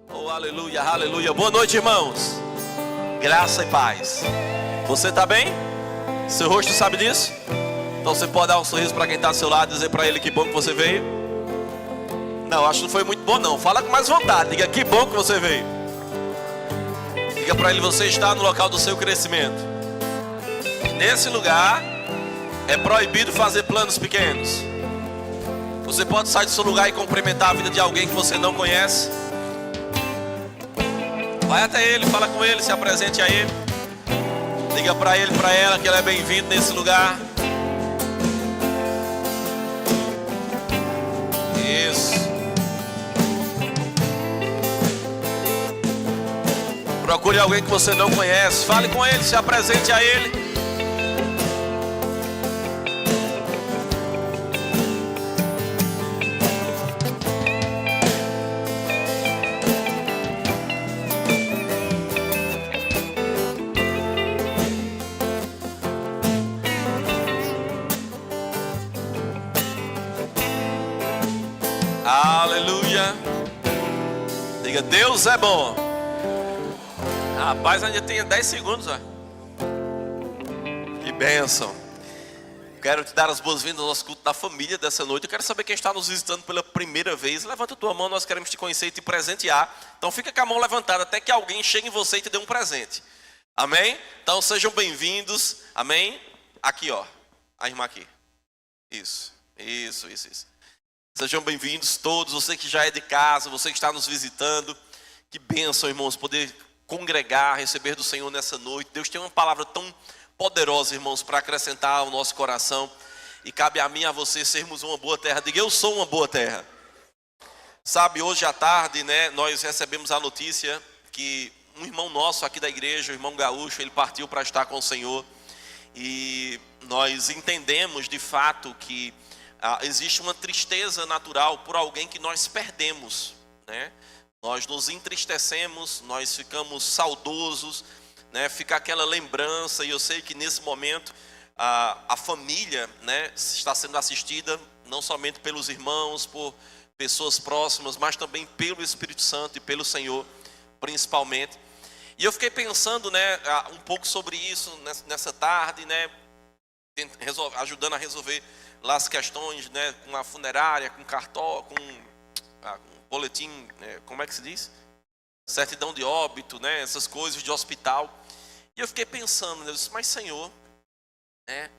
Oh, aleluia, aleluia. Boa noite, irmãos. Graça e paz. Você está bem? Seu rosto sabe disso? Então você pode dar um sorriso para quem está ao seu lado e dizer para ele que bom que você veio. Não, acho que não foi muito bom não. Fala com mais vontade. Diga que bom que você veio. Diga para ele: você está no local do seu crescimento. Nesse lugar é proibido fazer planos pequenos. Você pode sair do seu lugar e cumprimentar a vida de alguém que você não conhece. Vai até ele, fala com ele, se apresente a ele. Diga para ele, para ela que ele é bem-vindo nesse lugar. Isso. Procure alguém que você não conhece. Fale com ele, se apresente a ele. Aleluia. Diga: Deus é bom. Rapaz, ainda tem 10 segundos, ó. Que bênção. Quero te dar as boas-vindas ao nosso culto da família dessa noite. Eu quero saber quem está nos visitando pela primeira vez. Levanta a tua mão, nós queremos te conhecer e te presentear. Então fica com a mão levantada até que alguém chegue em você e te dê um presente. Amém? Então sejam bem-vindos. Amém? Aqui, ó. A irmã aqui. Isso. Sejam bem-vindos todos, você que já é de casa, você que está nos visitando. Que bênção, irmãos, poder congregar, receber do Senhor nessa noite. Deus tem uma palavra tão poderosa, irmãos, para acrescentar ao nosso coração. E cabe a mim e a você sermos uma boa terra. Diga: eu sou uma boa terra. Sabe, hoje à tarde, né, nós recebemos a notícia que um irmão nosso aqui da igreja, o irmão Gaúcho, ele partiu para estar com o Senhor. E nós entendemos de fato que existe uma tristeza natural por alguém que nós perdemos, né? Nós nos entristecemos, nós ficamos saudosos, né? Fica aquela lembrança, e eu sei que nesse momento a família, né, está sendo assistida não somente pelos irmãos, por pessoas próximas, mas também pelo Espírito Santo e pelo Senhor principalmente. E eu fiquei pensando, né, um pouco sobre isso nessa tarde, né, ajudando a resolver lá as questões, né, com a funerária, com cartório, com boletim, como é que se diz? Certidão de óbito, né, essas coisas de hospital. E eu fiquei pensando, né, eu disse: mas Senhor, né,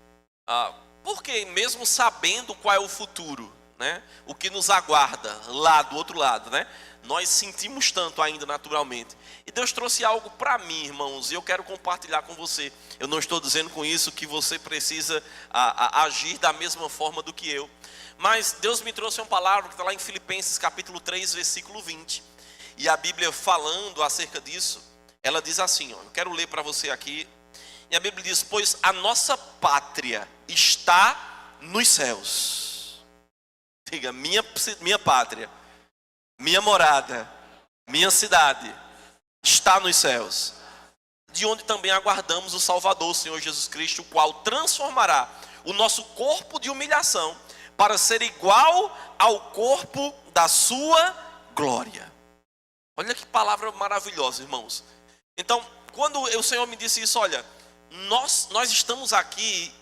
por que mesmo sabendo qual é o futuro, né, o que nos aguarda lá do outro lado, né, nós sentimos tanto ainda naturalmente. E Deus trouxe algo para mim, irmãos, e eu quero compartilhar com você. Eu não estou dizendo com isso que você precisa agir da mesma forma do que eu. Mas Deus me trouxe uma palavra que está lá em Filipenses capítulo 3, versículo 20. E a Bíblia falando acerca disso, ela diz assim, ó, eu quero ler para você aqui. E a Bíblia diz: pois a nossa pátria está nos céus. Diga: minha pátria, minha morada, minha cidade está nos céus, de onde também aguardamos o Salvador, o Senhor Jesus Cristo, o qual transformará o nosso corpo de humilhação para ser igual ao corpo da sua glória. Olha que palavra maravilhosa, irmãos. Então, quando o Senhor me disse isso, olha, nós estamos aqui,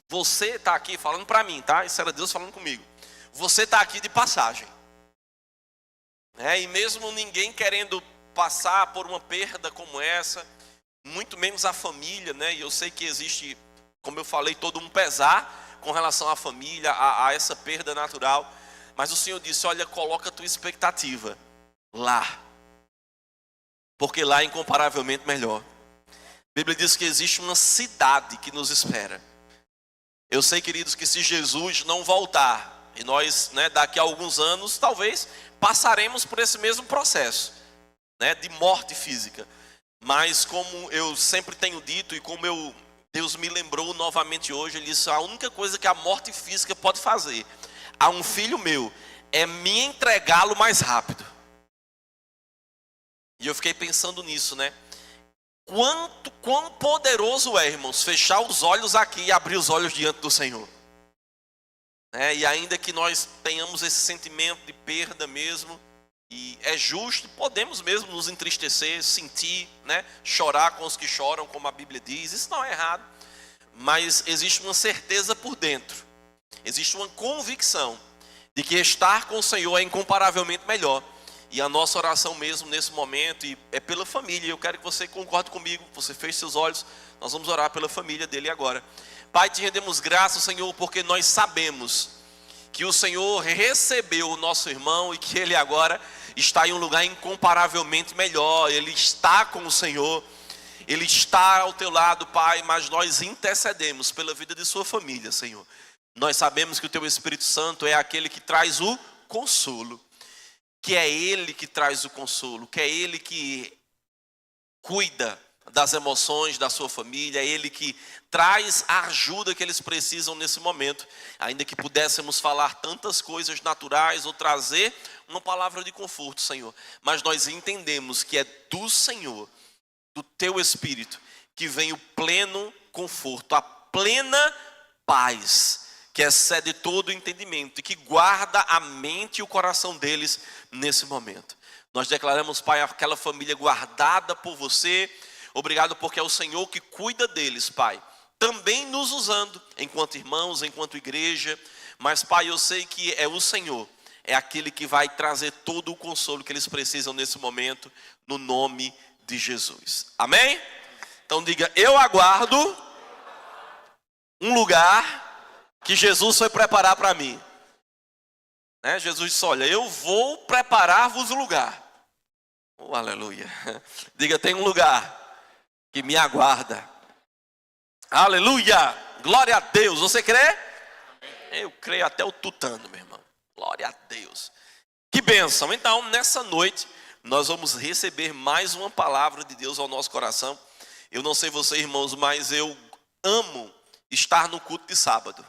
você está aqui falando para mim, tá? Isso era Deus falando comigo. Você está aqui de passagem. E mesmo ninguém querendo passar por uma perda como essa, muito menos a família, né? E eu sei que existe, como eu falei, todo um pesar com relação à família, a essa perda natural. Mas o Senhor disse: olha, coloca a tua expectativa lá, porque lá é incomparavelmente melhor. A Bíblia diz que existe uma cidade que nos espera. Eu sei, queridos, que se Jesus não voltar, e nós, né, daqui a alguns anos, talvez passaremos por esse mesmo processo, né, de morte física. Mas como eu sempre tenho dito, e como Deus me lembrou novamente hoje, Ele disse: a única coisa que a morte física pode fazer a um filho meu é me entregá-lo mais rápido. E eu fiquei pensando nisso, né? Quão poderoso é, irmãos, fechar os olhos aqui e abrir os olhos diante do Senhor. E ainda que nós tenhamos esse sentimento de perda mesmo, E é justo, podemos mesmo nos entristecer, sentir, né? Chorar com os que choram, como a Bíblia diz. Isso não é errado. Mas existe uma certeza por dentro. Existe uma convicção de que estar com o Senhor é incomparavelmente melhor. E a nossa oração mesmo nesse momento é pela família. Eu quero que você concorde comigo. Você feche seus olhos. Nós vamos orar pela família dele agora. Pai, te rendemos graças, Senhor, porque nós sabemos que o Senhor recebeu o nosso irmão e que ele agora está em um lugar incomparavelmente melhor. Ele está com o Senhor. Ele está ao teu lado, Pai, mas nós intercedemos pela vida de sua família, Senhor. Nós sabemos que o teu Espírito Santo é aquele que traz o consolo. Que é Ele que traz o consolo, que é Ele que cuida das emoções da sua família, é Ele que traz a ajuda que eles precisam nesse momento. Ainda que pudéssemos falar tantas coisas naturais ou trazer uma palavra de conforto, Senhor. Mas nós entendemos que é do Senhor, do teu Espírito, que vem o pleno conforto, a plena paz, que excede todo o entendimento e que guarda a mente e o coração deles nesse momento. Nós declaramos, Pai, aquela família guardada por você. Obrigado porque é o Senhor que cuida deles, Pai. Também nos usando enquanto irmãos, enquanto igreja. Mas, Pai, eu sei que é o Senhor, é aquele que vai trazer todo o consolo que eles precisam nesse momento, no nome de Jesus. Amém? Então diga, eu aguardo um lugar que Jesus foi preparar para mim. Né? Jesus disse, olha, eu vou preparar-vos o lugar. Oh, aleluia. Diga, tem um lugar que me aguarda. Aleluia. Glória a Deus. Você crê? Eu creio até o tutano, meu irmão. Glória a Deus. Que bênção. Então, nessa noite, nós vamos receber mais uma palavra de Deus ao nosso coração. Eu não sei você, irmãos, mas eu amo estar no culto de sábado.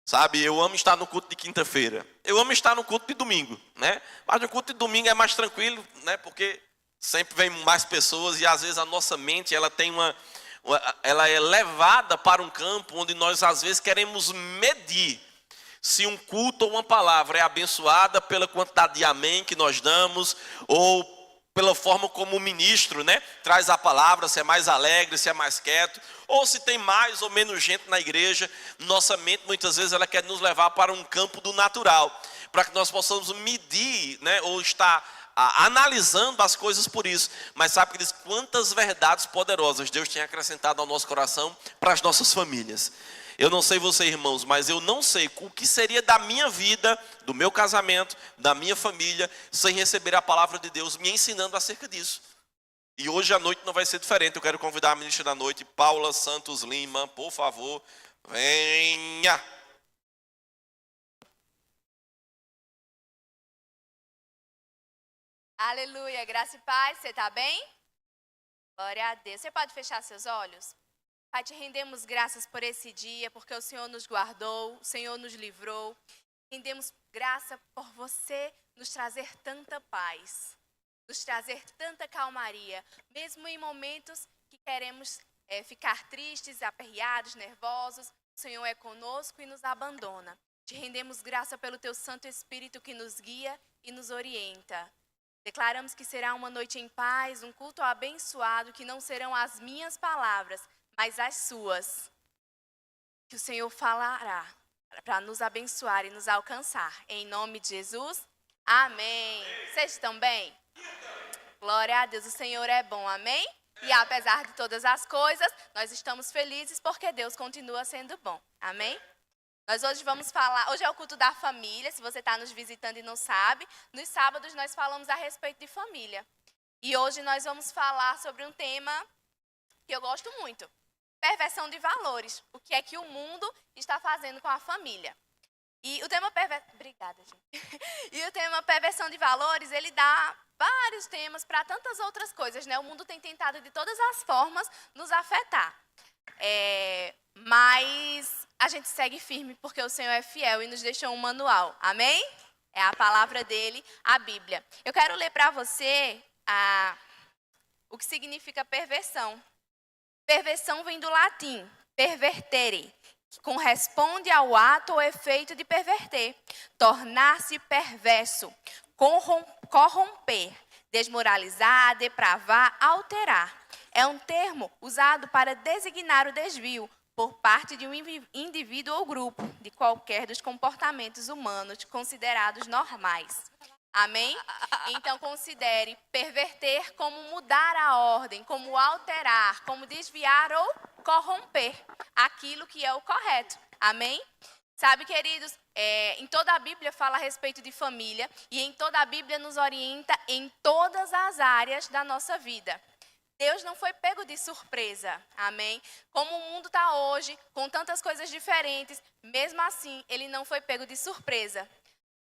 Sabe, eu amo estar no culto de quinta-feira. Eu amo estar no culto de domingo, né? Mas no culto de domingo é mais tranquilo, né? Porque sempre vem mais pessoas e às vezes a nossa mente, ela tem ela é levada para um campo onde nós às vezes queremos medir se um culto ou uma palavra é abençoada pela quantidade de amém que nós damos ou pela forma como o ministro, né, traz a palavra, se é mais alegre, se é mais quieto, ou se tem mais ou menos gente na igreja. Nossa mente muitas vezes ela quer nos levar para um campo do natural, para que nós possamos medir, né, ou estar analisando as coisas por isso. Mas sabe, queridos, quantas verdades poderosas Deus tem acrescentado ao nosso coração para as nossas famílias. Eu não sei você, irmãos, mas eu não sei o que seria da minha vida, do meu casamento, da minha família, sem receber a palavra de Deus me ensinando acerca disso. E hoje à noite não vai ser diferente. Eu quero convidar a ministra da noite, Paula Santos Lima, por favor, venha. Aleluia, graça e paz, você está bem? Glória a Deus. Você pode fechar seus olhos? Pai, te rendemos graças por esse dia, porque o Senhor nos guardou, o Senhor nos livrou. Rendemos graça por você nos trazer tanta paz, nos trazer tanta calmaria, mesmo em momentos que queremos ficar tristes, aperreados, nervosos. O Senhor é conosco e nos abandona. Te rendemos graça pelo teu Santo Espírito que nos guia e nos orienta. Declaramos que será uma noite em paz, um culto abençoado, que não serão as minhas palavras, mas as suas, que o Senhor falará para nos abençoar e nos alcançar. Em nome de Jesus, amém. Vocês estão bem? Glória a Deus, o Senhor é bom, amém? E apesar de todas as coisas, nós estamos felizes porque Deus continua sendo bom, amém? Nós hoje vamos falar, hoje é o culto da família, se você está nos visitando e não sabe, nos sábados nós falamos a respeito de família. E hoje nós vamos falar sobre um tema que eu gosto muito. Perversão de valores. O que é que o mundo está fazendo com a família? E o tema Obrigada, gente. E o tema perversão de valores, ele dá vários temas para tantas outras coisas, né? O mundo tem tentado de todas as formas nos afetar. Mas a gente segue firme porque o Senhor é fiel e nos deixou um manual. Amém? É a palavra dele, a Bíblia. Eu quero ler para você o que significa perversão. Perversão vem do latim, pervertere, que corresponde ao ato ou efeito de perverter, tornar-se perverso, corromper, desmoralizar, depravar, alterar. É um termo usado para designar o desvio por parte de um indivíduo ou grupo de qualquer dos comportamentos humanos considerados normais. Amém? Então, considere perverter como mudar a ordem, como alterar, como desviar ou corromper aquilo que é o correto. Amém? Sabe, queridos, em toda a Bíblia fala a respeito de família e em toda a Bíblia nos orienta em todas as áreas da nossa vida. Deus não foi pego de surpresa, amém? Como o mundo está hoje, com tantas coisas diferentes, mesmo assim, ele não foi pego de surpresa.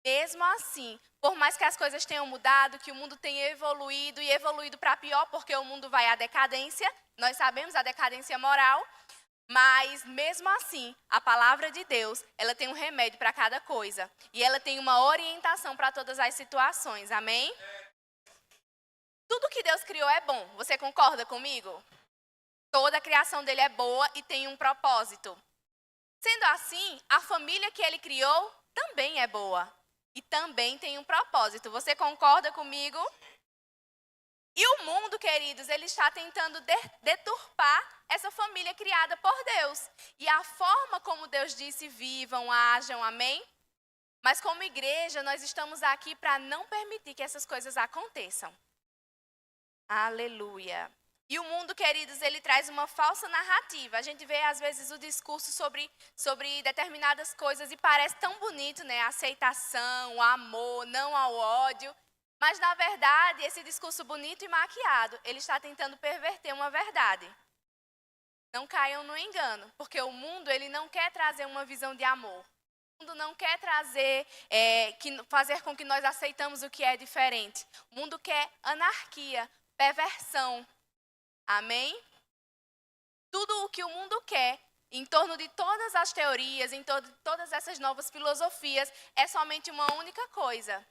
Mesmo assim, por mais que as coisas tenham mudado, que o mundo tenha evoluído e evoluído para pior, porque o mundo vai à decadência, nós sabemos a decadência moral, mas mesmo assim, a palavra de Deus, ela tem um remédio para cada coisa. E ela tem uma orientação para todas as situações, amém? Tudo que Deus criou é bom, você concorda comigo? Toda a criação dele é boa e tem um propósito. Sendo assim, a família que ele criou também é boa e também tem um propósito. Você concorda comigo? E o mundo, queridos, ele está tentando deturpar essa família criada por Deus. E a forma como Deus disse, vivam, ajam, amém? Mas como igreja, nós estamos aqui para não permitir que essas coisas aconteçam. Aleluia. E o mundo, queridos, ele traz uma falsa narrativa. A gente vê, às vezes, o discurso sobre determinadas coisas e parece tão bonito, né? A aceitação, o amor, não ao ódio. Mas, na verdade, esse discurso bonito e maquiado, ele está tentando perverter uma verdade. Não caiam no engano, porque o mundo, ele não quer trazer uma visão de amor. O mundo não quer trazer, fazer com que nós aceitamos o que é diferente. O mundo quer anarquia, perversão. Amém? Tudo o que o mundo quer, em torno de todas as teorias, em torno de todas essas novas filosofias, é somente uma única coisa: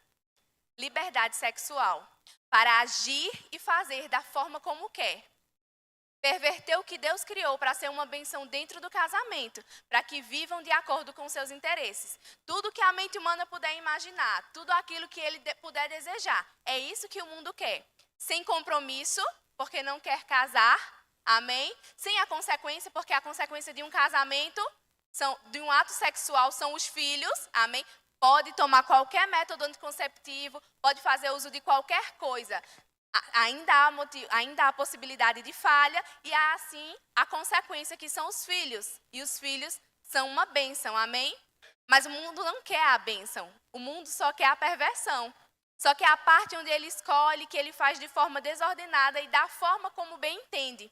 liberdade sexual. Para agir e fazer da forma como quer. Perverter o que Deus criou para ser uma bênção dentro do casamento, para que vivam de acordo com seus interesses. Tudo que a mente humana puder imaginar, tudo aquilo que ele puder desejar, é isso que o mundo quer. Sem compromisso, porque não quer casar, amém? Sem a consequência, porque a consequência de um casamento, de um ato sexual, são os filhos, amém? Pode tomar qualquer método anticonceptivo, pode fazer uso de qualquer coisa. Ainda há possibilidade de falha e há, assim, a consequência que são os filhos. E os filhos são uma bênção, amém? Mas o mundo não quer a bênção. O mundo só quer a perversão. Só que é a parte onde ele escolhe, que ele faz de forma desordenada e da forma como bem entende.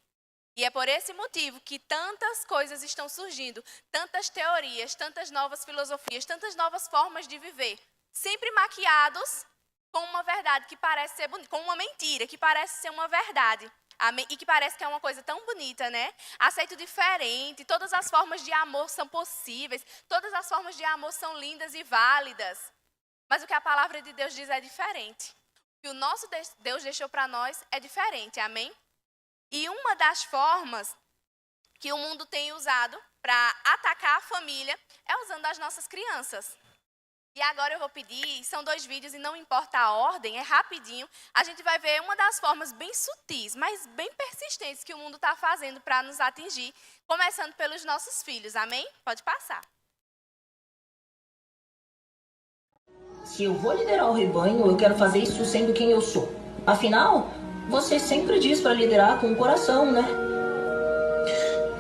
E é por esse motivo que tantas coisas estão surgindo, tantas teorias, tantas novas filosofias, tantas novas formas de viver, sempre maquiados com uma verdade que parece ser bonita, com uma mentira que parece ser uma verdade. Amém? E que parece que é uma coisa tão bonita, né? Aceito diferente, todas as formas de amor são possíveis, todas as formas de amor são lindas e válidas. Mas o que a palavra de Deus diz é diferente. O que o nosso Deus deixou para nós é diferente, amém? E uma das formas que o mundo tem usado para atacar a família é usando as nossas crianças. E agora eu vou pedir, são 2 vídeos e não importa a ordem, é rapidinho. A gente vai ver uma das formas bem sutis, mas bem persistentes que o mundo está fazendo para nos atingir, começando pelos nossos filhos, amém? Pode passar. Se eu vou liderar o rebanho, eu quero fazer isso sendo quem eu sou. Afinal, você sempre diz para liderar com o coração, né?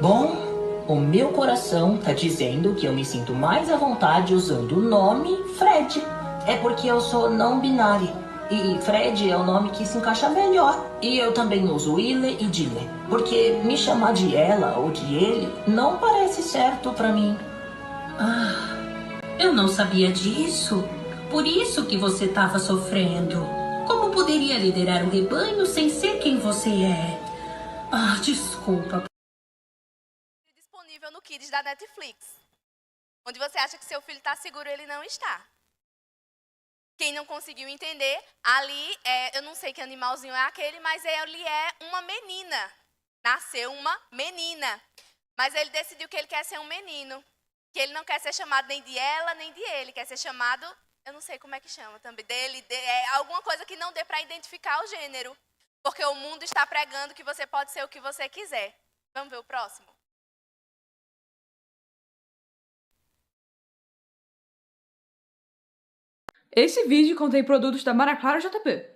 Bom, o meu coração tá dizendo que eu me sinto mais à vontade usando o nome Fred. É porque eu sou não binário. E Fred é o nome que se encaixa melhor. E eu também uso Ile e Dile. Porque me chamar de ela ou de ele não parece certo pra mim. Eu não sabia disso. Por isso que você estava sofrendo. Como poderia liderar o rebanho sem ser quem você é? Desculpa. Disponível no Kids da Netflix. Onde você acha que seu filho está seguro, ele não está. Quem não conseguiu entender, ali, eu não sei que animalzinho é aquele, mas ele é uma menina. Nasceu uma menina. Mas ele decidiu que ele quer ser um menino. Que ele não quer ser chamado nem de ela, nem de ele. Quer ser chamado eu não sei como é que chama também, é alguma coisa que não dê para identificar o gênero. Porque o mundo está pregando que você pode ser o que você quiser. Vamos ver o próximo? Esse vídeo contém produtos da Maria Clara JP.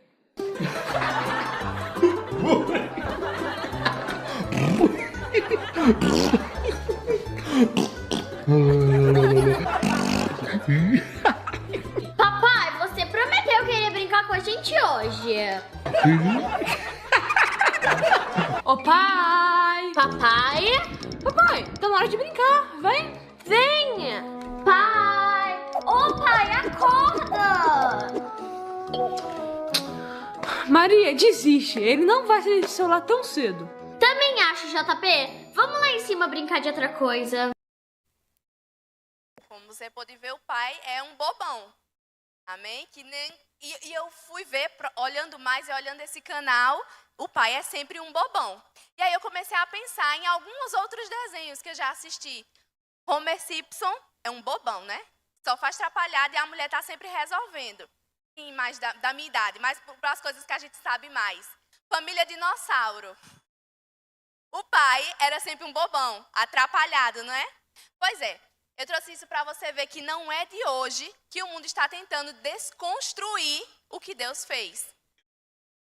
Papai, você prometeu que iria brincar com a gente hoje. Ô pai! Papai? Papai, tá na hora de brincar, vem! Vem! Pai! Ô pai, acorda! Maria, desiste, ele não vai sair do celular tão cedo. Também acho, JP. Vamos lá em cima brincar de outra coisa. Como você pode ver, o pai é um bobão. Amém? E eu fui ver, olhando mais e olhando esse canal, o pai é sempre um bobão. E aí eu comecei a pensar em alguns outros desenhos que eu já assisti. Homer Simpson é um bobão, né? Só faz atrapalhada e a mulher está sempre resolvendo. Sim, mais da minha idade, mas para as coisas que a gente sabe mais. Família Dinossauro. O pai era sempre um bobão, atrapalhado, não é? Pois é, eu trouxe isso para você ver que não é de hoje que o mundo está tentando desconstruir o que Deus fez.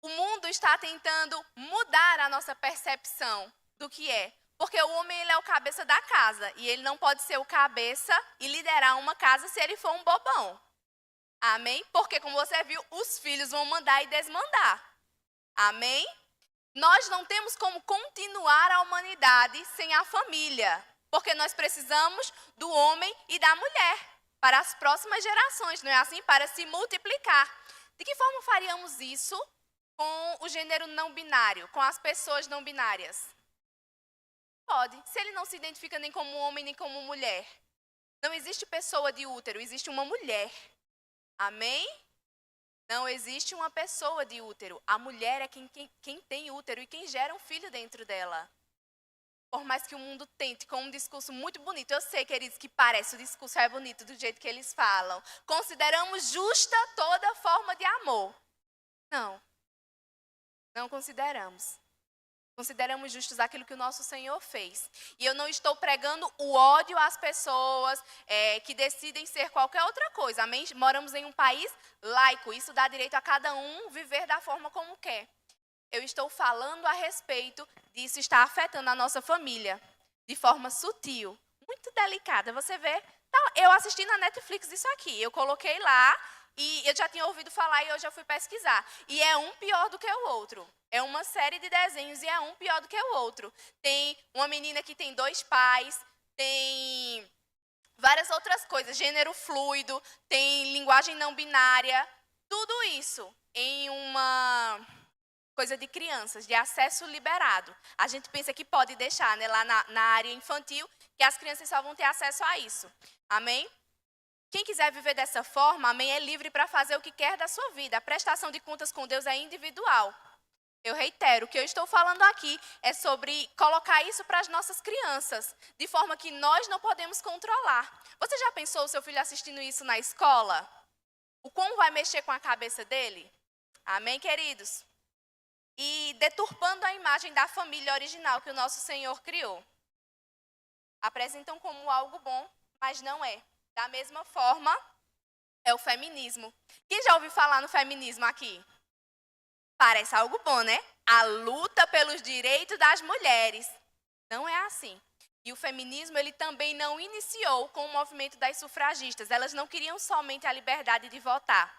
O mundo está tentando mudar a nossa percepção do que é. Porque o homem ele é o cabeça da casa e ele não pode ser o cabeça e liderar uma casa se ele for um bobão. Amém? Porque, como você viu, os filhos vão mandar e desmandar. Amém? Nós não temos como continuar a humanidade sem a família. Porque nós precisamos do homem e da mulher para as próximas gerações, não é assim? Para se multiplicar. De que forma faríamos isso com o gênero não binário, com as pessoas não binárias? Pode, se ele não se identifica nem como homem nem como mulher. Não existe pessoa de útero, existe uma mulher. Amém? Não existe uma pessoa de útero. A mulher é quem tem útero e quem gera um filho dentro dela. Por mais que o mundo tente com um discurso muito bonito. Eu sei, queridos, que parece o discurso é bonito do jeito que eles falam. Consideramos justa toda forma de amor. Não. Não consideramos. Consideramos justos aquilo que o nosso Senhor fez. E eu não estou pregando o ódio às pessoas que decidem ser qualquer outra coisa. Amém? Moramos em um país laico. Isso dá direito a cada um viver da forma como quer. Eu estou falando a respeito disso estar afetando a nossa família. De forma sutil. Muito delicada. Você vê? Eu assisti na Netflix isso aqui. Eu coloquei lá. E eu já tinha ouvido falar e eu já fui pesquisar. E é um pior do que o outro. É uma série de desenhos e é um pior do que o outro. Tem uma menina que tem 2 pais, tem várias outras coisas, gênero fluido, tem linguagem não binária. Tudo isso em uma coisa de crianças, de acesso liberado. A gente pensa que pode deixar, né, lá na área infantil, que as crianças só vão ter acesso a isso. Amém? Quem quiser viver dessa forma, amém, é livre para fazer o que quer da sua vida. A prestação de contas com Deus é individual. Eu reitero, o que eu estou falando aqui é sobre colocar isso para as nossas crianças, de forma que nós não podemos controlar. Você já pensou o seu filho assistindo isso na escola? O como vai mexer com a cabeça dele? Amém, queridos? E deturpando a imagem da família original que o nosso Senhor criou. Apresentam como algo bom, mas não é. Da mesma forma, é o feminismo. Quem já ouviu falar no feminismo aqui? Parece algo bom, né? A luta pelos direitos das mulheres. Não é assim. E o feminismo, ele também não iniciou com o movimento das sufragistas. Elas não queriam somente a liberdade de votar.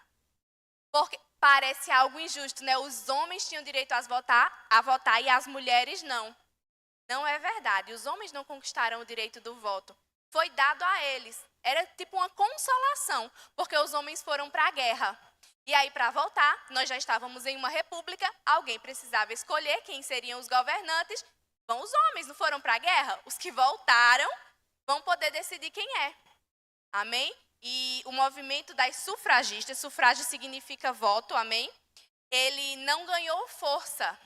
Porque parece algo injusto, né? Os homens tinham direito a votar e as mulheres não. Não é verdade. Os homens não conquistaram o direito do voto. Foi dado a eles. Era tipo uma consolação, porque os homens foram para a guerra. E aí, para voltar, nós já estávamos em uma república, alguém precisava escolher quem seriam os governantes. Bom, os homens não foram para a guerra? Os que voltaram vão poder decidir quem é. Amém? E o movimento das sufragistas, sufrágio significa voto, amém? Ele não ganhou força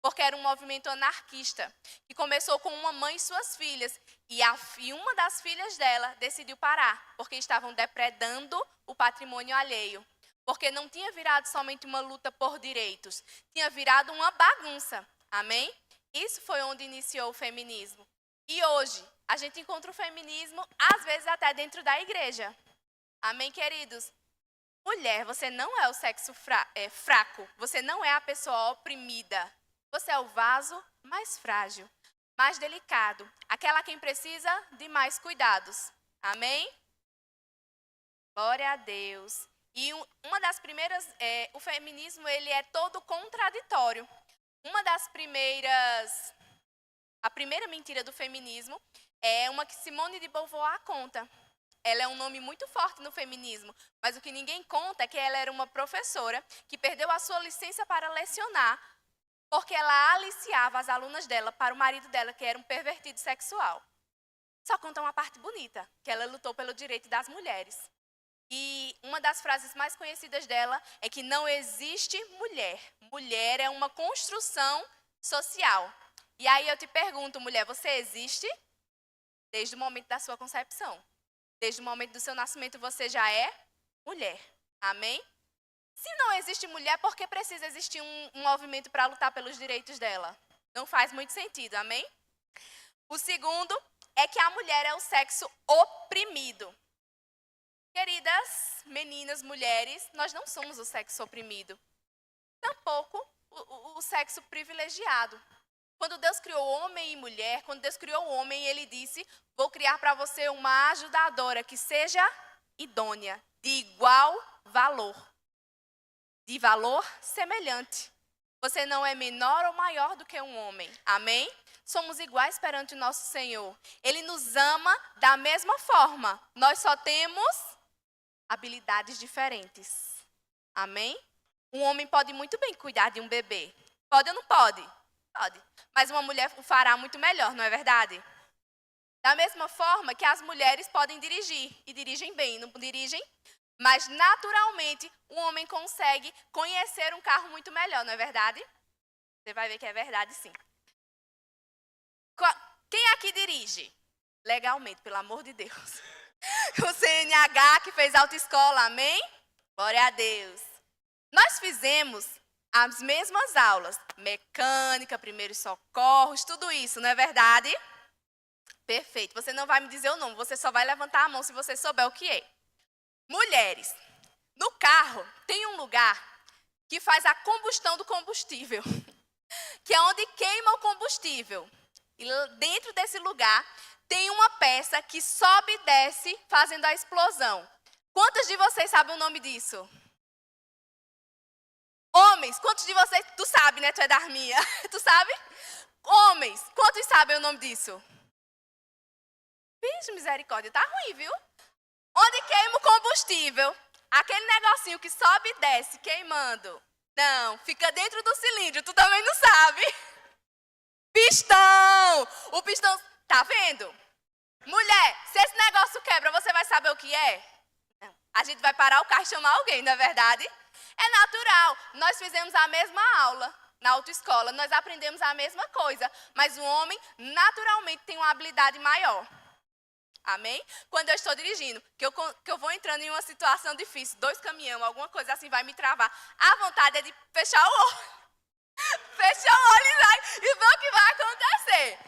porque era um movimento anarquista, que começou com uma mãe e suas filhas. E uma das filhas dela decidiu parar, porque estavam depredando o patrimônio alheio. Porque não tinha virado somente uma luta por direitos, tinha virado uma bagunça. Amém? Isso foi onde iniciou o feminismo. E hoje, a gente encontra o feminismo, às vezes até dentro da igreja. Amém, queridos? Mulher, você não é o sexo fraco, você não é a pessoa oprimida. Você é o vaso mais frágil, mais delicado, aquela quem precisa de mais cuidados. Amém? Glória a Deus. E uma das primeiras, o feminismo, ele é todo contraditório. A primeira mentira do feminismo é uma que Simone de Beauvoir conta. Ela é um nome muito forte no feminismo, mas o que ninguém conta é que ela era uma professora que perdeu a sua licença para lecionar, porque ela aliciava as alunas dela para o marido dela, que era um pervertido sexual. Só conta uma parte bonita, que ela lutou pelo direito das mulheres. E uma das frases mais conhecidas dela é que não existe mulher. Mulher é uma construção social. E aí eu te pergunto, mulher, você existe? Desde o momento da sua concepção. Desde o momento do seu nascimento você já é mulher. Amém? Se não existe mulher, por que precisa existir um movimento para lutar pelos direitos dela? Não faz muito sentido, amém? O segundo é que a mulher é o sexo oprimido. Queridas meninas, mulheres, nós não somos o sexo oprimido. Tampouco o sexo privilegiado. Quando Deus criou homem e mulher, quando Deus criou o homem, ele disse, vou criar para você uma ajudadora que seja idônea, de igual valor, de valor semelhante. Você não é menor ou maior do que um homem, amém? Somos iguais perante o nosso Senhor. Ele nos ama da mesma forma. Nós só temos habilidades diferentes, amém? Um homem pode muito bem cuidar de um bebê. Pode ou não pode? Pode. Mas uma mulher o fará muito melhor, não é verdade? Da mesma forma que as mulheres podem dirigir, e dirigem bem, não dirigem? Mas naturalmente o homem consegue conhecer um carro muito melhor, não é verdade? Você vai ver que é verdade, sim. Quem aqui dirige? Legalmente, pelo amor de Deus. O CNH que fez autoescola, amém? Glória a Deus. Nós fizemos as mesmas aulas, mecânica, primeiros socorros, tudo isso, não é verdade? Perfeito. Você não vai me dizer o nome, você só vai levantar a mão se você souber o que é. Mulheres, no carro tem um lugar que faz a combustão do combustível, que é onde queima o combustível. E dentro desse lugar tem uma peça que sobe e desce fazendo a explosão. Quantos de vocês sabem o nome disso? Homens, quantos de vocês... Tu sabe, né? Tu é da minha. Tu sabe? Homens, quantos sabem o nome disso? Vixe, misericórdia, tá ruim, viu? Onde queima o combustível, aquele negocinho que sobe e desce, queimando. Não, fica dentro do cilindro, tu também não sabe. Pistão! O pistão... Tá vendo? Mulher, se esse negócio quebra, você vai saber o que é? Não. A gente vai parar o carro e chamar alguém, não é verdade? É natural. Nós fizemos a mesma aula na autoescola, nós aprendemos a mesma coisa, mas o homem naturalmente tem uma habilidade maior. Amém? Quando eu estou dirigindo, que eu vou entrando em uma situação difícil, 2 caminhões, alguma coisa assim vai me travar, a vontade é de fechar o olho. Fechar o olho e ver o que vai acontecer.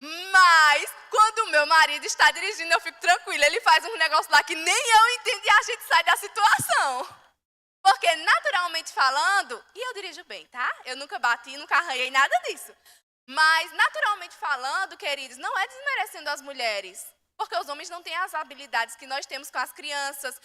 Mas, quando o meu marido está dirigindo, eu fico tranquila. Ele faz um negócio lá que nem eu entendo e a gente sai da situação. Porque, naturalmente falando, e eu dirijo bem, tá? Eu nunca bati, nunca arranhei, nada disso. Mas, naturalmente falando, queridos, não é desmerecendo as mulheres. Porque os homens não têm as habilidades que nós temos com as crianças,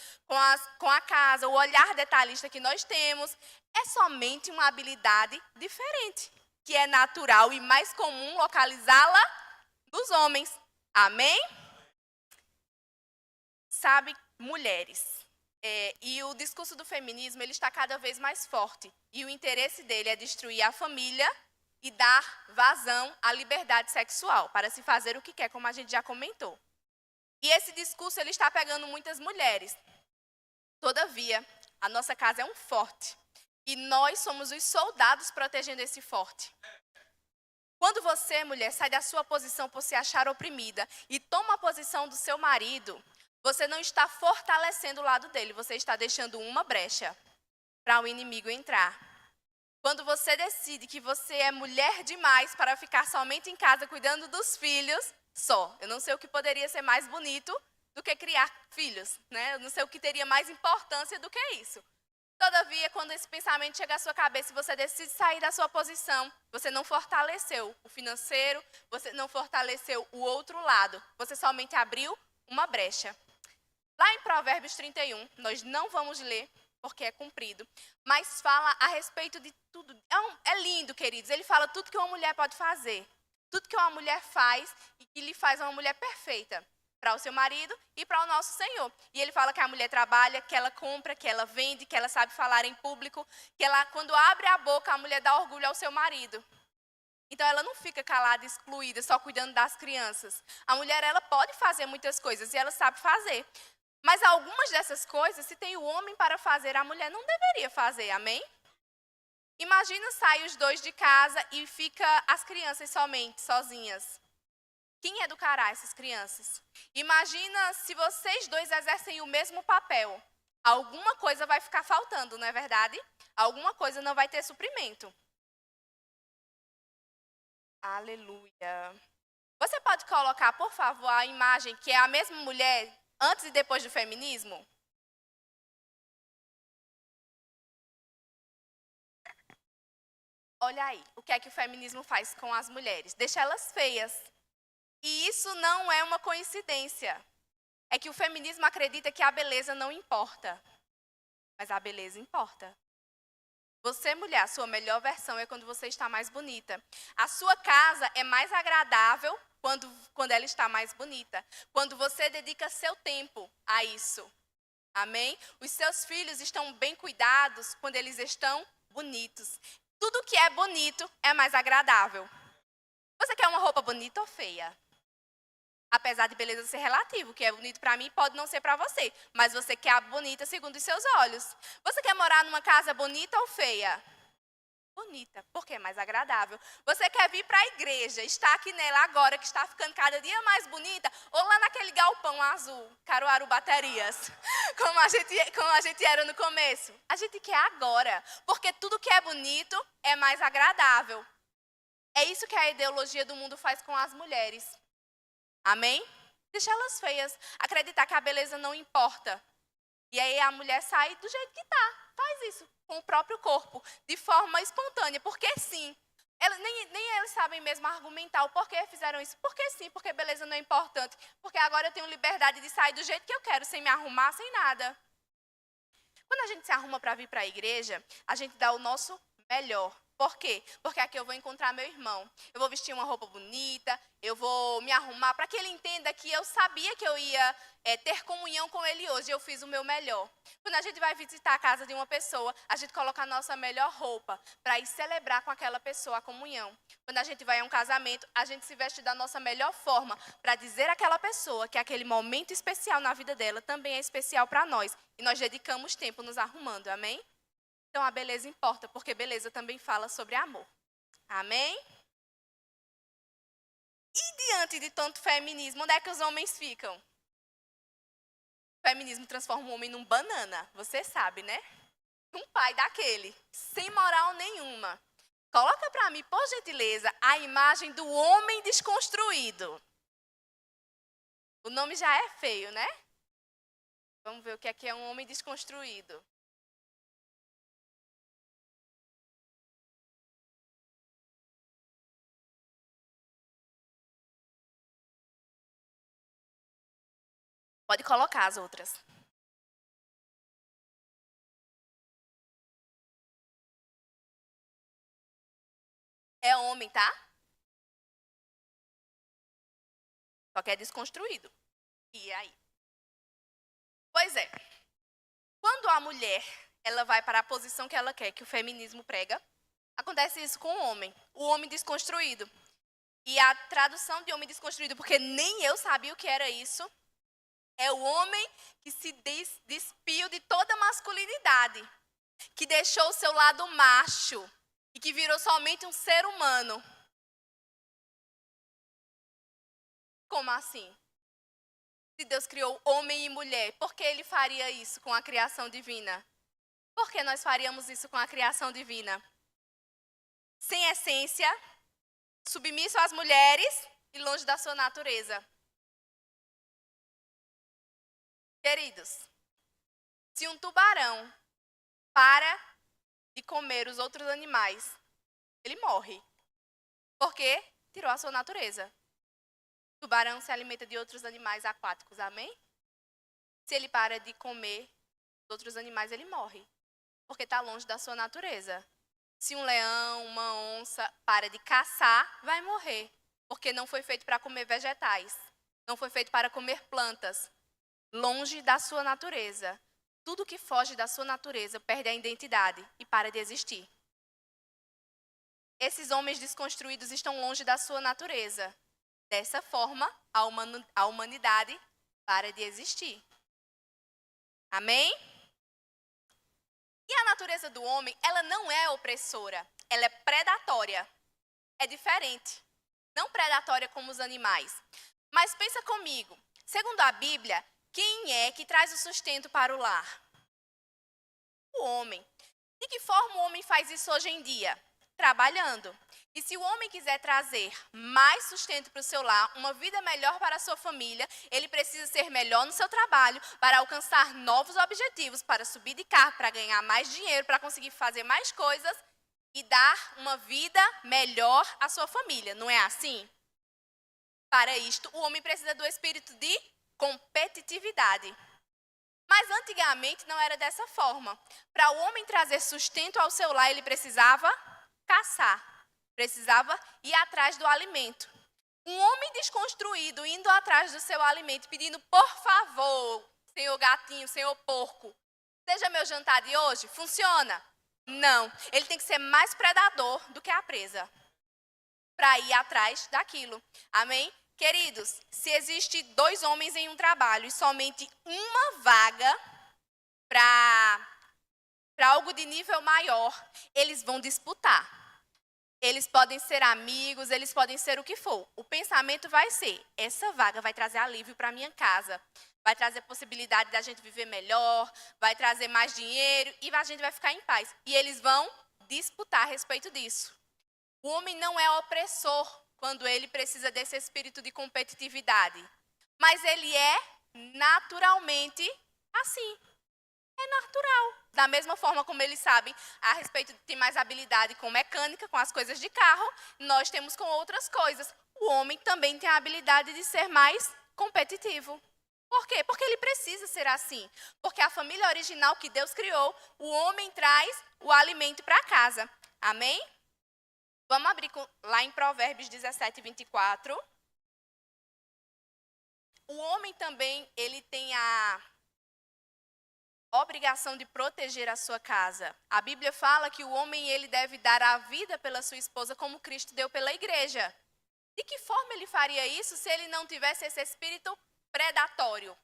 com a casa, o olhar detalhista que nós temos. É somente uma habilidade diferente, que é natural e mais comum localizá-la dos homens. Amém? Sabe, mulheres, e o discurso do feminismo ele está cada vez mais forte. E o interesse dele é destruir a família e dar vazão à liberdade sexual, para se fazer o que quer, como a gente já comentou. E esse discurso ele está pegando muitas mulheres. Todavia, a nossa casa é um forte. E nós somos os soldados protegendo esse forte. Quando você, mulher, sai da sua posição por se achar oprimida e toma a posição do seu marido, você não está fortalecendo o lado dele, você está deixando uma brecha para o inimigo entrar. Quando você decide que você é mulher demais para ficar somente em casa cuidando dos filhos, eu não sei o que poderia ser mais bonito do que criar filhos, né? Eu não sei o que teria mais importância do que isso. Todavia, quando esse pensamento chega à sua cabeça e você decide sair da sua posição, você não fortaleceu o financeiro, você não fortaleceu o outro lado, você somente abriu uma brecha. Lá em Provérbios 31, nós não vamos ler, porque é comprido, mas fala a respeito de tudo. É lindo, queridos, ele fala tudo que uma mulher pode fazer, tudo que uma mulher faz e que lhe faz uma mulher perfeita para o seu marido e para o nosso Senhor. E ele fala que a mulher trabalha, que ela compra, que ela vende, que ela sabe falar em público, que ela, quando abre a boca, a mulher dá orgulho ao seu marido. Então, ela não fica calada, excluída, só cuidando das crianças. A mulher, ela pode fazer muitas coisas e ela sabe fazer. Mas algumas dessas coisas, se tem o homem para fazer, a mulher não deveria fazer, amém? Imagina sair os dois de casa e fica as crianças somente, sozinhas. Quem educará essas crianças? Imagina se vocês dois exercem o mesmo papel. Alguma coisa vai ficar faltando, não é verdade? Alguma coisa não vai ter suprimento. Aleluia. Você pode colocar, por favor, a imagem que é a mesma mulher antes e depois do feminismo? Olha aí, o que é que o feminismo faz com as mulheres? Deixa elas feias. E isso não é uma coincidência. É que o feminismo acredita que a beleza não importa. Mas a beleza importa. Você, mulher, a sua melhor versão é quando você está mais bonita. A sua casa é mais agradável quando ela está mais bonita. Quando você dedica seu tempo a isso. Amém? Os seus filhos estão bem cuidados quando eles estão bonitos. Tudo que é bonito é mais agradável. Você quer uma roupa bonita ou feia? Apesar de beleza ser relativo, o que é bonito para mim pode não ser para você. Mas você quer a bonita segundo os seus olhos. Você quer morar numa casa bonita ou feia? Bonita, porque é mais agradável. Você quer vir para a igreja, estar aqui nela agora, que está ficando cada dia mais bonita, ou lá naquele galpão azul, Caruaru Baterias, como a gente era no começo? A gente quer agora, porque tudo que é bonito é mais agradável. É isso que a ideologia do mundo faz com as mulheres. Amém? Deixa elas feias. Acreditar que a beleza não importa. E aí a mulher sai do jeito que está. Faz isso com o próprio corpo, de forma espontânea. Porque sim. Nem eles sabem mesmo argumentar o porquê fizeram isso. Porque sim, porque beleza não é importante. Porque agora eu tenho liberdade de sair do jeito que eu quero, sem me arrumar, sem nada. Quando a gente se arruma para vir para a igreja, a gente dá o nosso melhor. Por quê? Porque aqui eu vou encontrar meu irmão. Eu vou vestir uma roupa bonita, eu vou me arrumar para que ele entenda que eu sabia que eu ia ter comunhão com ele hoje. Eu fiz o meu melhor. Quando a gente vai visitar a casa de uma pessoa, a gente coloca a nossa melhor roupa para ir celebrar com aquela pessoa a comunhão. Quando a gente vai a um casamento, a gente se veste da nossa melhor forma para dizer àquela pessoa que aquele momento especial na vida dela também é especial para nós. E nós dedicamos tempo nos arrumando, amém? Então, a beleza importa, porque beleza também fala sobre amor. Amém? E diante de tanto feminismo, onde é que os homens ficam? O feminismo transforma o homem num banana, você sabe, né? Um pai daquele, sem moral nenhuma. Coloca para mim, por gentileza, a imagem do homem desconstruído. O nome já é feio, né? Vamos ver o que é um homem desconstruído. Pode colocar as outras. É homem, tá? Só que é desconstruído. E aí? Pois é. Quando a mulher ela vai para a posição que ela quer, que o feminismo prega, acontece isso com o homem desconstruído. E a tradução de homem desconstruído, porque nem eu sabia o que era isso, é o homem que se despiu de toda masculinidade, que deixou o seu lado macho e que virou somente um ser humano. Como assim? Se Deus criou homem e mulher, por que ele faria isso com a criação divina? Por que nós faríamos isso com a criação divina? Sem essência, submisso às mulheres e longe da sua natureza. Queridos, se um tubarão para de comer os outros animais, ele morre. Porque tirou a sua natureza. O tubarão se alimenta de outros animais aquáticos, amém? Se ele para de comer os outros animais, ele morre. Porque está longe da sua natureza. Se um leão, uma onça para de caçar, vai morrer. Porque não foi feito para comer vegetais. Não foi feito para comer plantas. Longe da sua natureza. Tudo que foge da sua natureza perde a identidade e para de existir. Esses homens desconstruídos estão longe da sua natureza. Dessa forma, a humanidade para de existir. Amém? E a natureza do homem, ela não é opressora, ela é predatória. É diferente. Não predatória como os animais. Mas pensa comigo, segundo a Bíblia, quem é que traz o sustento para o lar? O homem. De que forma o homem faz isso hoje em dia? Trabalhando. E se o homem quiser trazer mais sustento para o seu lar, uma vida melhor para a sua família, ele precisa ser melhor no seu trabalho para alcançar novos objetivos, para subir de cargo, para ganhar mais dinheiro, para conseguir fazer mais coisas e dar uma vida melhor à sua família. Não é assim? Para isto, o homem precisa do espírito de competitividade. Mas antigamente não era dessa forma. Para o homem trazer sustento ao seu lar, ele precisava caçar. Precisava ir atrás do alimento. Um homem desconstruído indo atrás do seu alimento, pedindo, por favor, senhor gatinho, senhor porco, seja meu jantar de hoje, funciona? Não. Ele tem que ser mais predador do que a presa para ir atrás daquilo. Amém? Queridos, se existe 2 homens em um trabalho e somente uma vaga para algo de nível maior, eles vão disputar. Eles podem ser amigos, eles podem ser o que for. O pensamento vai ser, essa vaga vai trazer alívio para a minha casa, vai trazer possibilidade da gente viver melhor, vai trazer mais dinheiro e a gente vai ficar em paz. E eles vão disputar a respeito disso. O homem não é opressor quando ele precisa desse espírito de competitividade. Mas ele é naturalmente assim. É natural. Da mesma forma como eles sabem a respeito de ter mais habilidade com mecânica, com as coisas de carro, nós temos com outras coisas. O homem também tem a habilidade de ser mais competitivo. Por quê? Porque ele precisa ser assim. Porque a família original que Deus criou, o homem traz o alimento para casa. Amém? Vamos abrir lá em Provérbios 17, 24. O homem também, ele tem a obrigação de proteger a sua casa. A Bíblia fala que o homem, ele deve dar a vida pela sua esposa como Cristo deu pela igreja. De que forma ele faria isso se ele não tivesse esse espírito predatório?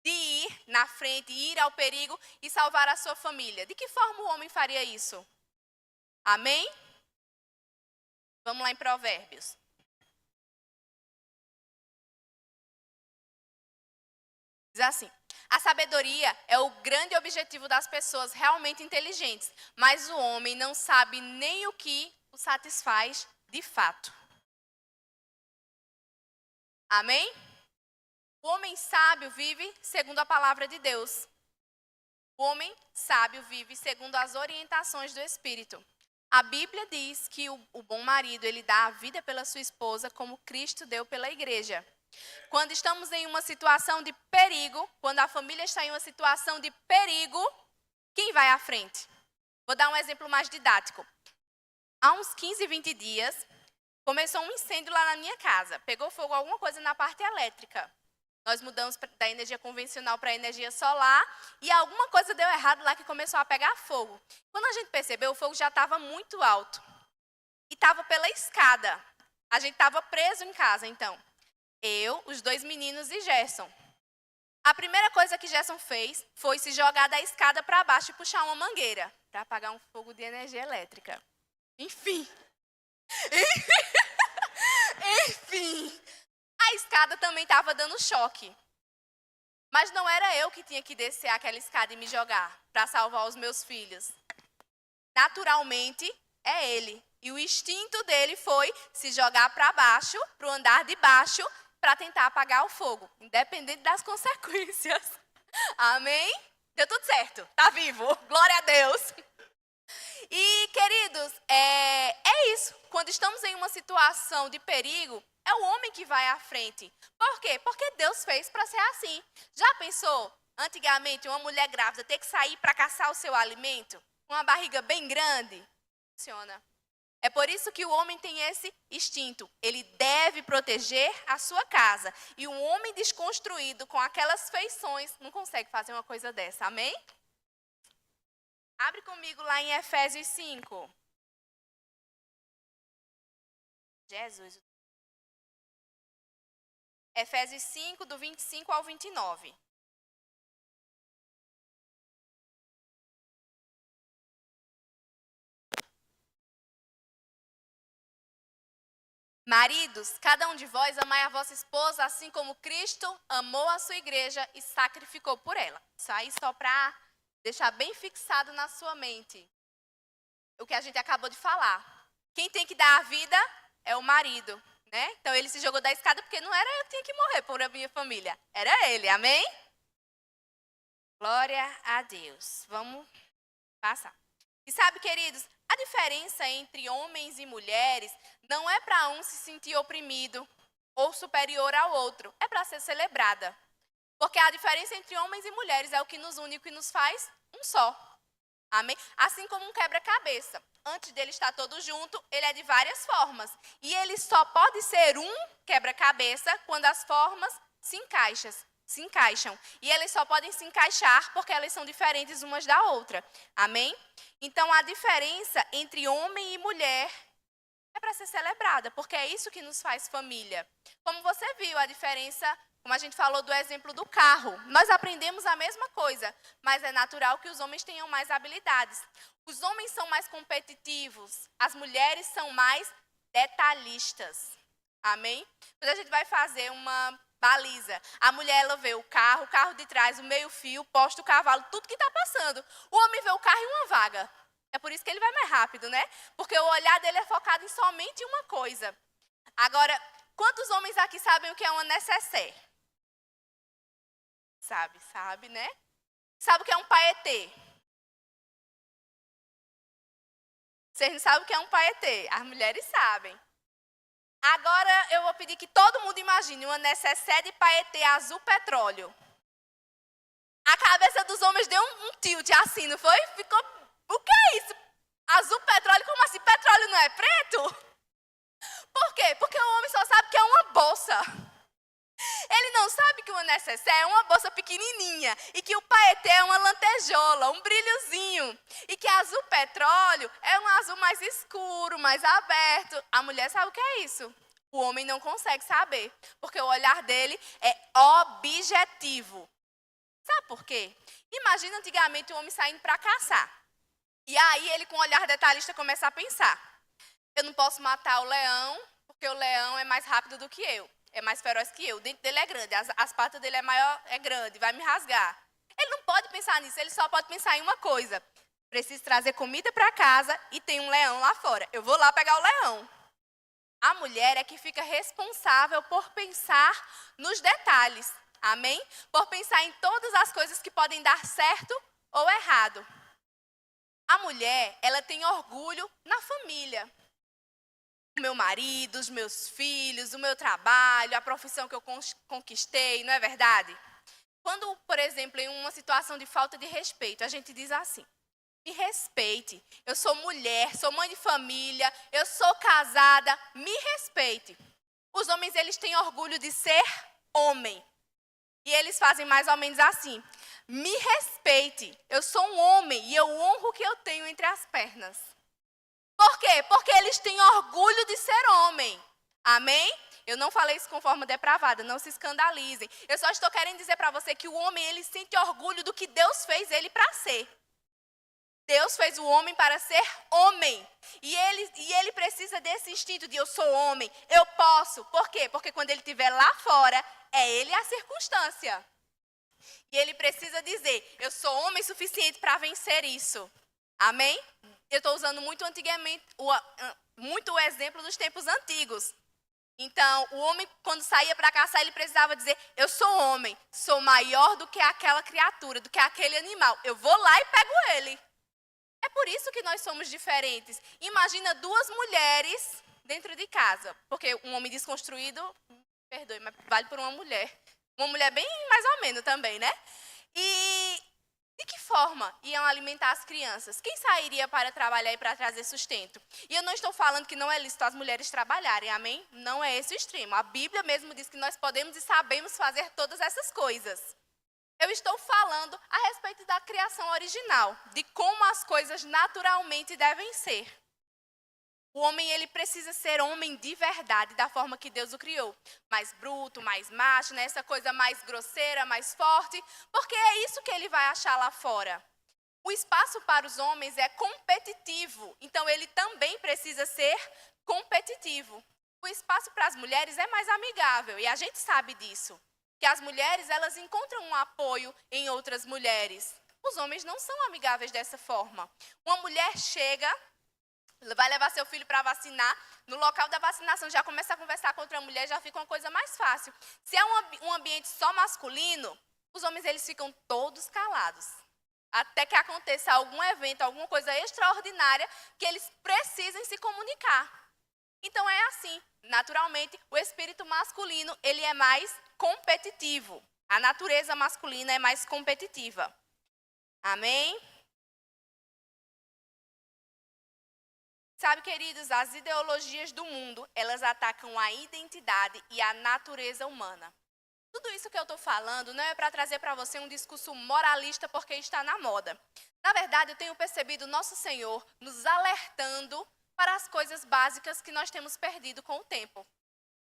De ir na frente, ir ao perigo e salvar a sua família. De que forma o homem faria isso? Amém? Vamos lá em Provérbios. Diz assim: a sabedoria é o grande objetivo das pessoas realmente inteligentes, mas o homem não sabe nem o que o satisfaz de fato. Amém? O homem sábio vive segundo a palavra de Deus. O homem sábio vive segundo as orientações do Espírito. A Bíblia diz que o bom marido, ele dá a vida pela sua esposa como Cristo deu pela igreja. Quando estamos em uma situação de perigo, quando a família está em uma situação de perigo, quem vai à frente? Vou dar um exemplo mais didático. Há uns 15, 20 dias, começou um incêndio lá na minha casa. Pegou fogo alguma coisa na parte elétrica. Nós mudamos da energia convencional para a energia solar e alguma coisa deu errado lá que começou a pegar fogo. Quando a gente percebeu, o fogo já estava muito alto. E estava pela escada. A gente estava preso em casa, então. Eu, os 2 meninos e Gerson. A primeira coisa que Gerson fez foi se jogar da escada para baixo e puxar uma mangueira para apagar um fogo de energia elétrica. Enfim. A escada também estava dando choque. Mas não era eu que tinha que descer aquela escada e me jogar para salvar os meus filhos. Naturalmente, é ele. E o instinto dele foi se jogar para baixo, para o andar de baixo, para tentar apagar o fogo, independente das consequências. Amém? Deu tudo certo, tá vivo, glória a Deus. E, queridos, é isso. Quando estamos em uma situação de perigo, é o homem que vai à frente. Por quê? Porque Deus fez para ser assim. Já pensou, antigamente, uma mulher grávida ter que sair para caçar o seu alimento? Uma barriga bem grande? Funciona. É por isso que o homem tem esse instinto. Ele deve proteger a sua casa. E um homem desconstruído, com aquelas feições, não consegue fazer uma coisa dessa. Amém? Abre comigo lá em Efésios 5. Jesus. Efésios 5, do 25 ao 29. Maridos, cada um de vós amai a vossa esposa, assim como Cristo amou a sua igreja e sacrificou por ela. Isso aí só para deixar bem fixado na sua mente o que a gente acabou de falar. Quem tem que dar a vida é o marido, né? Então ele se jogou da escada porque não era eu que tinha que morrer por a minha família. Era ele, amém? Glória a Deus. Vamos passar. E sabe, queridos, a diferença entre homens e mulheres não é para um se sentir oprimido ou superior ao outro. É para ser celebrada. Porque a diferença entre homens e mulheres é o que nos une e o que nos faz um só. Amém? Assim como um quebra-cabeça. Antes dele estar todo junto, ele é de várias formas. E ele só pode ser um quebra-cabeça quando as formas se encaixam. E elas só podem se encaixar porque elas são diferentes umas da outra. Amém? Então, a diferença entre homem e mulher é para ser celebrada, porque é isso que nos faz família. Como você viu, a diferença, como a gente falou do exemplo do carro, nós aprendemos a mesma coisa, mas é natural que os homens tenham mais habilidades. Os homens são mais competitivos, as mulheres são mais detalhistas. Amém? Quando a gente vai fazer uma baliza, a mulher ela vê o carro de trás, o meio-fio, o poste, o cavalo, tudo que está passando. O homem vê o carro e uma vaga. É por isso que ele vai mais rápido, né? Porque o olhar dele é focado em somente uma coisa. Agora, quantos homens aqui sabem o que é uma nécessaire? Sabe, né? Sabe o que é um paetê? Vocês não sabem o que é um paetê? As mulheres sabem. Agora eu vou pedir que todo mundo imagine uma nécessaire de paetê azul petróleo. A cabeça dos homens deu um tilt assim, não foi? Ficou, o que é isso? Azul petróleo? Como assim? Petróleo não é preto? Por quê? Porque o homem só sabe que é uma bolsa. Ele não sabe que uma nécessaire é uma bolsa pequenininha e que o paetê é uma lantejola, um brilhozinho. E que azul petróleo é um azul mais escuro, mais aberto. A mulher sabe o que é isso. O homem não consegue saber, porque o olhar dele é objetivo. Sabe por quê? Imagina antigamente o homem saindo para caçar. E aí ele com o olhar detalhista começa a pensar. Eu não posso matar o leão, porque o leão é mais rápido do que eu. É mais feroz que eu, o dente dele é grande, as patas dele é grande, vai me rasgar. Ele não pode pensar nisso, ele só pode pensar em uma coisa. Preciso trazer comida para casa e tem um leão lá fora. Eu vou lá pegar o leão. A mulher é que fica responsável por pensar nos detalhes, amém? Por pensar em todas as coisas que podem dar certo ou errado. A mulher, ela tem orgulho na família. O meu marido, os meus filhos, o meu trabalho, a profissão que eu conquistei, não é verdade? Quando, por exemplo, em uma situação de falta de respeito, a gente diz assim, me respeite, eu sou mulher, sou mãe de família, eu sou casada, me respeite. Os homens, eles têm orgulho de ser homem. E eles fazem mais ou menos assim, me respeite, eu sou um homem e eu honro o que eu tenho entre as pernas. Por quê? Porque eles têm orgulho de ser homem. Amém? Eu não falei isso com forma depravada, não se escandalizem. Eu só estou querendo dizer para você que o homem, ele sente orgulho do que Deus fez ele para ser. Deus fez o homem para ser homem. E ele precisa desse instinto de eu sou homem, eu posso. Por quê? Porque quando ele estiver lá fora, é ele a circunstância. E ele precisa dizer, eu sou homem suficiente para vencer isso. Amém? Eu estou usando muito o exemplo dos tempos antigos. Então, o homem, quando saía para caçar, ele precisava dizer, eu sou homem, sou maior do que aquela criatura, do que aquele animal. Eu vou lá e pego ele. É por isso que nós somos diferentes. Imagina duas mulheres dentro de casa. Porque um homem desconstruído, perdoe, mas vale por uma mulher. Uma mulher bem mais ou menos também, né? E de que forma iam alimentar as crianças? Quem sairia para trabalhar e para trazer sustento? E eu não estou falando que não é lícito as mulheres trabalharem, amém? Não é esse o extremo. A Bíblia mesmo diz que nós podemos e sabemos fazer todas essas coisas. Eu estou falando a respeito da criação original, de como as coisas naturalmente devem ser. O homem, ele precisa ser homem de verdade, da forma que Deus o criou. Mais bruto, mais macho, né? Essa coisa mais grosseira, mais forte, porque é isso que ele vai achar lá fora. O espaço para os homens é competitivo, então ele também precisa ser competitivo. O espaço para as mulheres é mais amigável, e a gente sabe disso. Que as mulheres, elas encontram um apoio em outras mulheres. Os homens não são amigáveis dessa forma. Uma mulher chega, vai levar seu filho para vacinar, no local da vacinação já começa a conversar com outra mulher, já fica uma coisa mais fácil. Se é um ambiente só masculino, os homens eles ficam todos calados. Até que aconteça algum evento, alguma coisa extraordinária, que eles precisem se comunicar. Então é assim, naturalmente, o espírito masculino, ele é mais competitivo. A natureza masculina é mais competitiva. Amém? Sabe, queridos, as ideologias do mundo, elas atacam a identidade e a natureza humana. Tudo isso que eu estou falando não é para trazer para você um discurso moralista porque está na moda. Na verdade, eu tenho percebido nosso Senhor nos alertando para as coisas básicas que nós temos perdido com o tempo.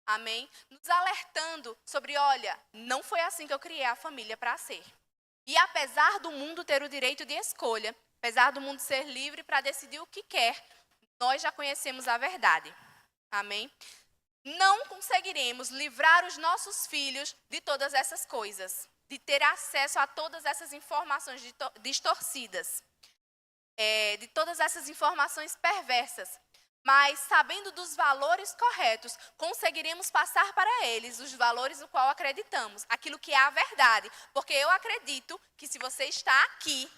Amém? Nos alertando sobre, olha, não foi assim que eu criei a família para ser. E apesar do mundo ter o direito de escolha, apesar do mundo ser livre para decidir o que quer, nós já conhecemos a verdade. Amém? Não conseguiremos livrar os nossos filhos de todas essas coisas, de ter acesso a todas essas informações distorcidas, de todas essas informações perversas. Mas, sabendo dos valores corretos, conseguiremos passar para eles os valores no qual acreditamos, aquilo que é a verdade. Porque eu acredito que se você está aqui,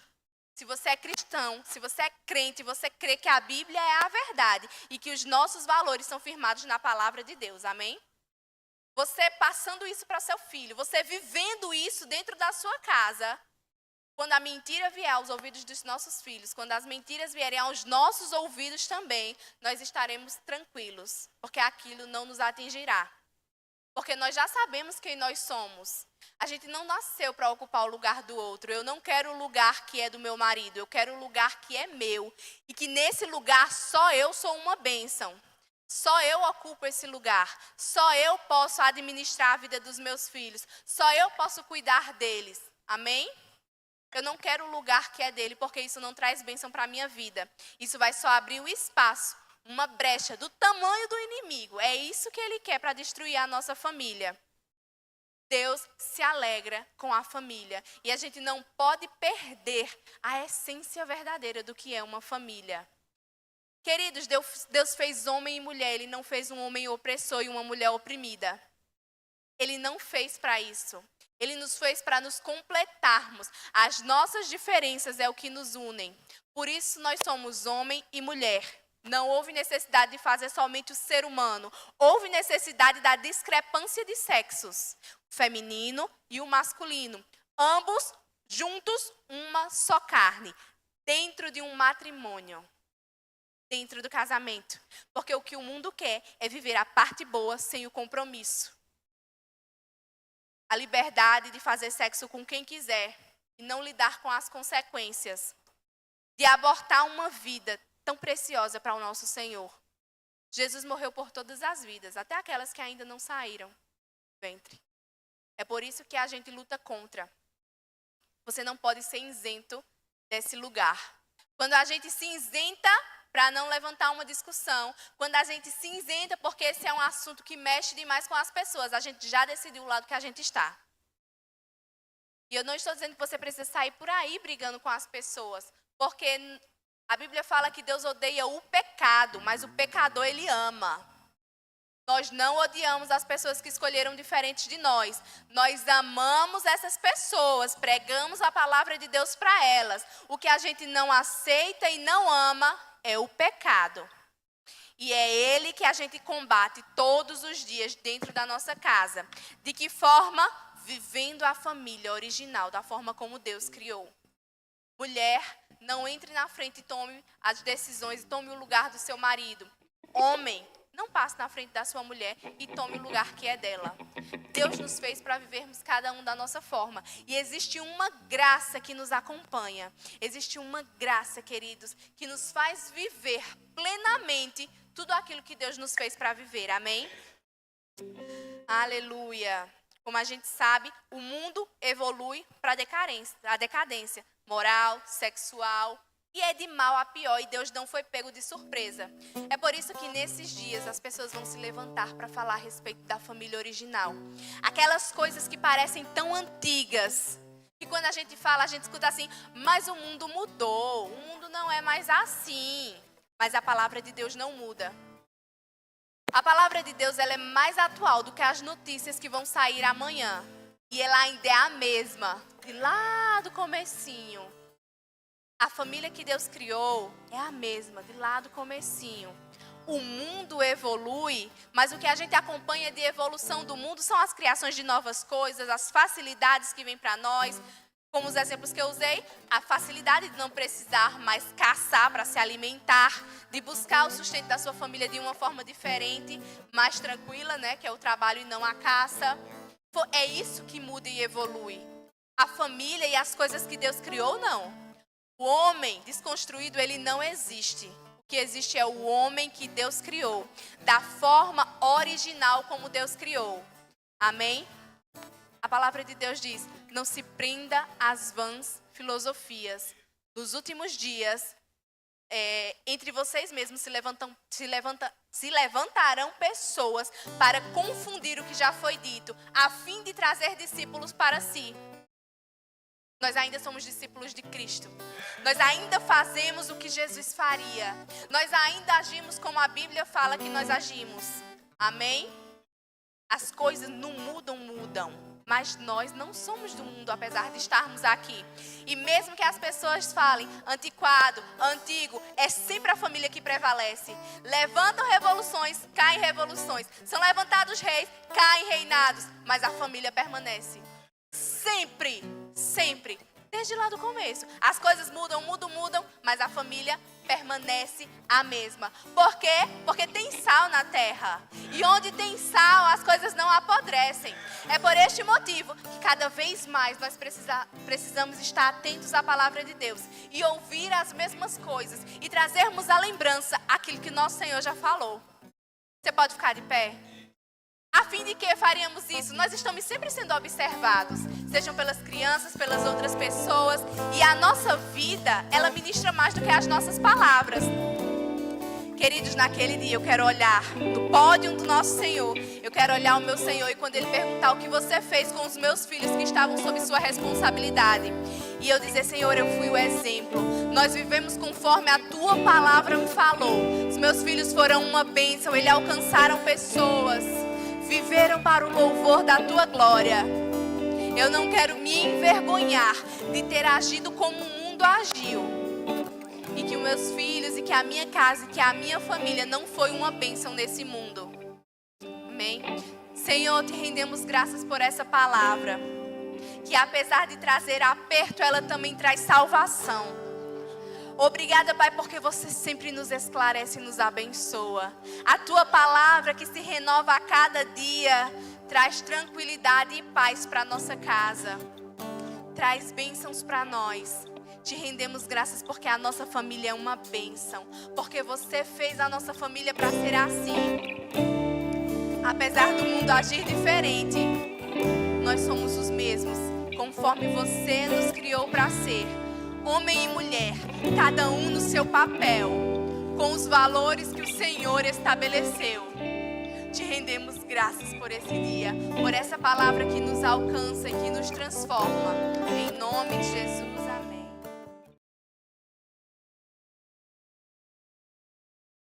se você é cristão, se você é crente, você crê que a Bíblia é a verdade e que os nossos valores são firmados na palavra de Deus, amém? Você passando isso para seu filho, você vivendo isso dentro da sua casa, quando a mentira vier aos ouvidos dos nossos filhos, quando as mentiras vierem aos nossos ouvidos também, nós estaremos tranquilos, porque aquilo não nos atingirá. Porque nós já sabemos quem nós somos. A gente não nasceu para ocupar o lugar do outro. Eu não quero o lugar que é do meu marido, eu quero o lugar que é meu. E que nesse lugar só eu sou uma bênção. Só eu ocupo esse lugar. Só eu posso administrar a vida dos meus filhos. Só eu posso cuidar deles. Amém? Eu não quero o lugar que é dele, porque isso não traz bênção para a minha vida. Isso vai só abrir o espaço, uma brecha do tamanho do inimigo. É isso que ele quer para destruir a nossa família. Deus se alegra com a família. E a gente não pode perder a essência verdadeira do que é uma família. Queridos, Deus fez homem e mulher. Ele não fez um homem opressor e uma mulher oprimida. Ele não fez para isso. Ele nos fez para nos completarmos. As nossas diferenças é o que nos unem. Por isso nós somos homem e mulher. Não houve necessidade de fazer somente o ser humano. Houve necessidade da discrepância de sexos. O feminino e o masculino. Ambos juntos, uma só carne. Dentro de um matrimônio. Dentro do casamento. Porque o que o mundo quer é viver a parte boa sem o compromisso. A liberdade de fazer sexo com quem quiser. E não lidar com as consequências. De abortar uma vida tão preciosa para o nosso Senhor. Jesus morreu por todas as vidas, até aquelas que ainda não saíram do ventre. É por isso que a gente luta contra. Você não pode ser isento desse lugar. Quando a gente se isenta para não levantar uma discussão, quando a gente se isenta porque esse é um assunto que mexe demais com as pessoas, a gente já decidiu o lado que a gente está. E eu não estou dizendo que você precisa sair por aí brigando com as pessoas, porque a Bíblia fala que Deus odeia o pecado, mas o pecador ele ama. Nós não odiamos as pessoas que escolheram diferentes de nós. Nós amamos essas pessoas, pregamos a palavra de Deus para elas. O que a gente não aceita e não ama é o pecado. E é ele que a gente combate todos os dias dentro da nossa casa. De que forma? Vivendo a família original, da forma como Deus criou. Mulher, não entre na frente e tome as decisões, tome o lugar do seu marido. Homem, não passe na frente da sua mulher e tome o lugar que é dela. Deus nos fez para vivermos cada um da nossa forma. E existe uma graça que nos acompanha. Existe uma graça, queridos, que nos faz viver plenamente tudo aquilo que Deus nos fez para viver. Amém? Aleluia. Como a gente sabe, o mundo evolui para a decadência moral, sexual, e é de mal a pior, e Deus não foi pego de surpresa. É por isso que nesses dias as pessoas vão se levantar para falar a respeito da família original. Aquelas coisas que parecem tão antigas, que quando a gente fala, a gente escuta assim, mas o mundo mudou, o mundo não é mais assim. Mas a palavra de Deus não muda. A palavra de Deus ela é mais atual do que as notícias que vão sair amanhã. E ela ainda é a mesma, de lá do comecinho. A família que Deus criou é a mesma, de lá do comecinho. O mundo evolui, mas o que a gente acompanha de evolução do mundo são as criações de novas coisas, as facilidades que vêm para nós. Como os exemplos que eu usei, a facilidade de não precisar mais caçar para se alimentar, de buscar o sustento da sua família de uma forma diferente, mais tranquila, né, que é o trabalho e não a caça. É isso que muda e evolui. A família e as coisas que Deus criou, não. O homem desconstruído, ele não existe. O que existe é o homem que Deus criou, da forma original como Deus criou. Amém? A palavra de Deus diz, não se prenda às vãs filosofias. Nos últimos dias, entre vocês mesmos se levantarão pessoas para confundir o que já foi dito, a fim de trazer discípulos para si. Nós ainda somos discípulos de Cristo. Nós ainda fazemos o que Jesus faria. Nós ainda agimos como a Bíblia fala que nós agimos. Amém? As coisas no mundo mudam. Mas nós não somos do mundo, apesar de estarmos aqui. E mesmo que as pessoas falem antiquado, antigo, é sempre a família que prevalece. Levantam revoluções, caem revoluções. São levantados reis, caem reinados. Mas a família permanece. Sempre, sempre. Desde lá do começo. As coisas mudam, mas a família permanece a mesma. Por quê? Porque tem sal na terra. E onde tem sal, as coisas não apodrecem. É por este motivo que cada vez mais nós precisamos estar atentos à palavra de Deus. E ouvir as mesmas coisas. E trazermos à lembrança aquilo que nosso Senhor já falou. Você pode ficar de pé? A fim de que faríamos isso? Nós estamos sempre sendo observados, sejam pelas crianças, pelas outras pessoas. E a nossa vida, ela ministra mais do que as nossas palavras. Queridos, naquele dia eu quero olhar no pódio do nosso Senhor. Eu quero olhar o meu Senhor e quando Ele perguntar o que você fez com os meus filhos que estavam sob sua responsabilidade. E eu dizer, Senhor, eu fui o exemplo. Nós vivemos conforme a Tua palavra me falou. Os meus filhos foram uma bênção, eles alcançaram pessoas. Viveram para o louvor da Tua glória. Eu não quero me envergonhar de ter agido como o mundo agiu. E que os meus filhos, e que a minha casa, e que a minha família não foi uma bênção nesse mundo. Amém? Senhor, te rendemos graças por essa palavra. Que apesar de trazer aperto, ela também traz salvação. Obrigada, Pai, porque você sempre nos esclarece e nos abençoa. A Tua palavra que se renova a cada dia traz tranquilidade e paz para a nossa casa. Traz bênçãos para nós. Te rendemos graças porque a nossa família é uma bênção. Porque você fez a nossa família para ser assim. Apesar do mundo agir diferente, nós somos os mesmos, conforme você nos criou para ser. homem e mulher, cada um no seu papel, com os valores que o Senhor estabeleceu. Te rendemos graças por esse dia, por essa palavra que nos alcança e que nos transforma. Em nome de Jesus, amém.